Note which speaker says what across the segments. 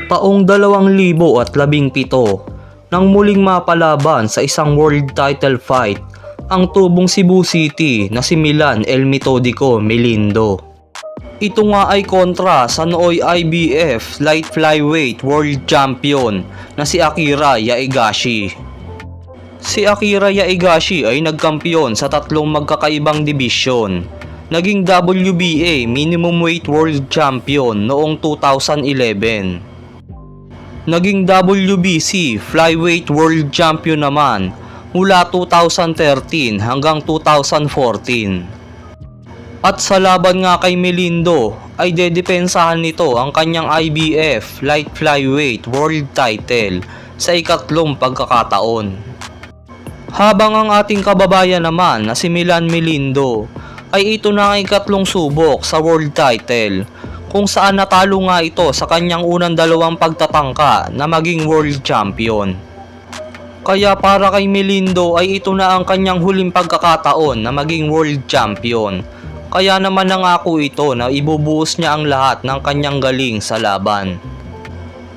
Speaker 1: Taong 2017 nang muling mapalaban sa isang world title fight ang tubong Cebu City na si Milan El Metodico Melindo. Ito nga ay kontra sa nooy IBF Light Flyweight World Champion na si Akira Yaegashi. Si Akira Yaegashi ay nagkampiyon sa tatlong magkakaibang dibisyon. Naging WBA Minimum Weight World Champion noong 2011. Naging WBC Flyweight World Champion naman mula 2013 hanggang 2014. At sa laban nga kay Melindo ay dedepensahan nito ang kanyang IBF Light Flyweight World Title sa ikatlong pagkakataon. Habang ang ating kababayan naman na si Milan Melindo ay ito na ang ikatlong subok sa world title kung saan natalo nga ito sa kanyang unang dalawang pagtatangka na maging world champion. Kaya para kay Melindo ay ito na ang kanyang huling pagkakataon na maging world champion. Kaya naman nangako ito na ibubuhos niya ang lahat ng kanyang galing sa laban.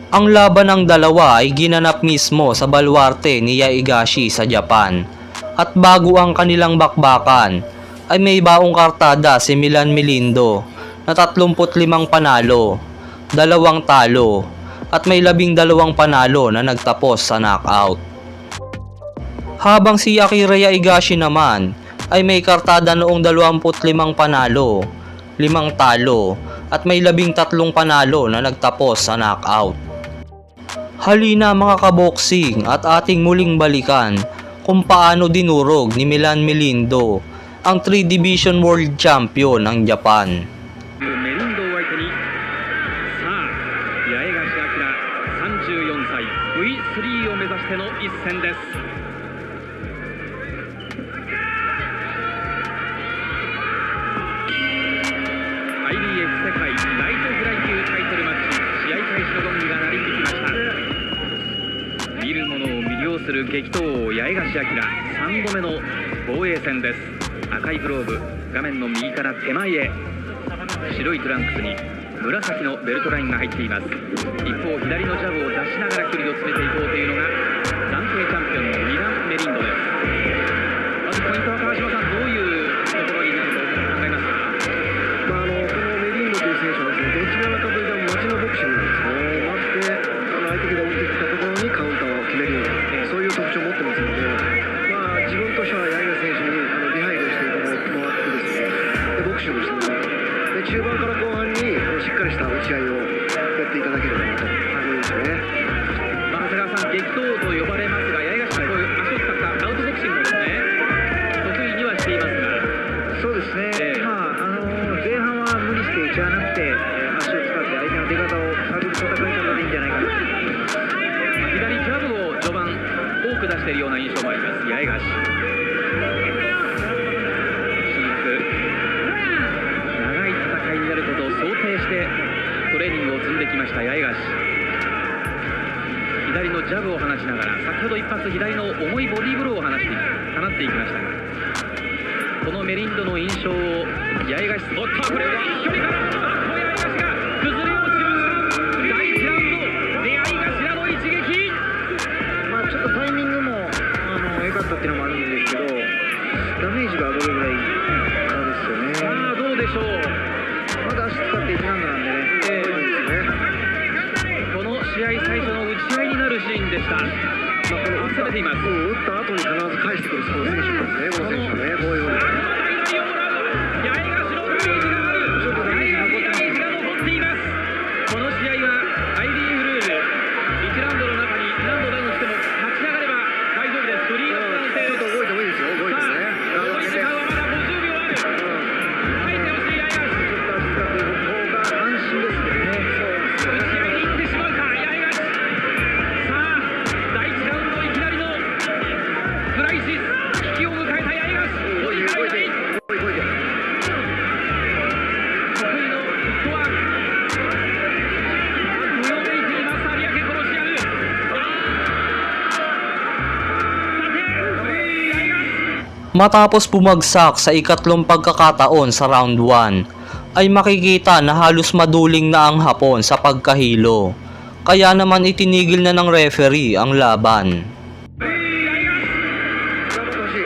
Speaker 1: Ang laban ng dalawa ay ginanap mismo sa baluarte ni Yaegashi sa Japan. At bago ang kanilang bakbakan ay may baong kartada si Milan Melindo na 35 panalo, 2 talo at may 12 panalo na nagtapos sa knockout. Habang si Akira Yaegashi naman ay may kartada noong 25 panalo, 5 talo at may 13 panalo na nagtapos sa knockout. Halina mga kaboksing at ating muling balikan kung paano dinurog ni Milan Melindo ang 3 Division World Champion ng Japan.
Speaker 2: メリンドを相手にさあ八重樫明34歳 V3 を目指しての一戦です。IBF 世界ライトフライ級タイトルマッチ試合開始のゴングが鳴り響きました。見る者を魅了する激闘王八重樫明3度目の防衛戦です。赤いグローブ画面の右から手前へ、白いトランクスに紫のベルトラインが入っています。一方左のジャブを出しながら距離を詰めていこうというのが暫定チャンピオンのミラン・メリンドです。まずポイントは川島さん、どういうところになると考えますか？
Speaker 3: このメリンドという選手はですね、どちらかというと街のボクシングですね。待って相手が打ってきたところにカウンターを決めるような、そういう特徴を持ってますので、自分としては八重樫選手に出入りをしていただもらってですね、ボクシングをしてもらう。で中盤から後半にしっかりした打ち合いをやっていただければなと思いますね。
Speaker 2: 長谷川さん、激闘と呼ばれますが、八重樫さん、こういう足を使ったアウトボクシングもですね、得意にはしていますが。
Speaker 3: そうですね、前半は無理して打ち合わなくて、足を使って相手の出方を探る戦い方でいいんじゃないかなと。
Speaker 2: 左ジャブを序盤多く出しているような印象もあります、八重樫。トレーニングを積んできました八重樫。左のジャブを放ちながら、先ほど一発左の重いボディーブローを放っていきましたが、このメリンドの印象を八重樫、おっとこれは距離から八重樫が崩れ落ちました。第1ラウンドで八重樫らの一撃。
Speaker 3: ちょっとタイミングも良かったっていうのもあるんですけど、ダメージがどれぐらいかですよね。
Speaker 2: さあどうでしょう。
Speaker 3: まだ足使って1ラウンドなんでね、
Speaker 2: この試合最初の打ち合いになるシーンでした。攻めています。
Speaker 3: 打った後に必ず返してくるスポーツ選手なんですね、この選手はね。こういうふうに
Speaker 2: 八重樫のダメージがある。八重樫ダメージが残っています。この試合は IBF ルール1ラウンドの中に何度ダウンしても立ち上がれば大丈夫です。フリーダウン制。
Speaker 3: ちょっと動いてもいいですよ、動いてね。
Speaker 2: 残り時間はまだ50秒ある。入ってほしい八重樫。
Speaker 3: 安心ですけどね。
Speaker 2: 打ち合いに行ってしまうか八重樫。さあ第1ラウンドいきなりのクライシス危機を迎えた八重樫。追い返して得意のフットワーク。どよめいています有明コロシアム。
Speaker 1: Matapos bumagsak sa ikatlong pagkakataon sa round 1, ay makikita na halos maduling na ang Hapon sa pagkahilo. kaya naman itinigil na ng referee ang laban.
Speaker 3: 頑張ってほしい。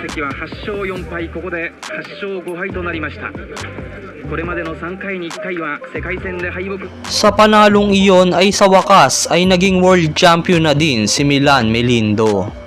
Speaker 2: 関は8勝4敗、ここで8勝5敗となりました。これまでの3回に1回は世界戦で敗北。
Speaker 1: Sa panalong iyon ay sa wakas ay naging world champion na din si Milan Melindo.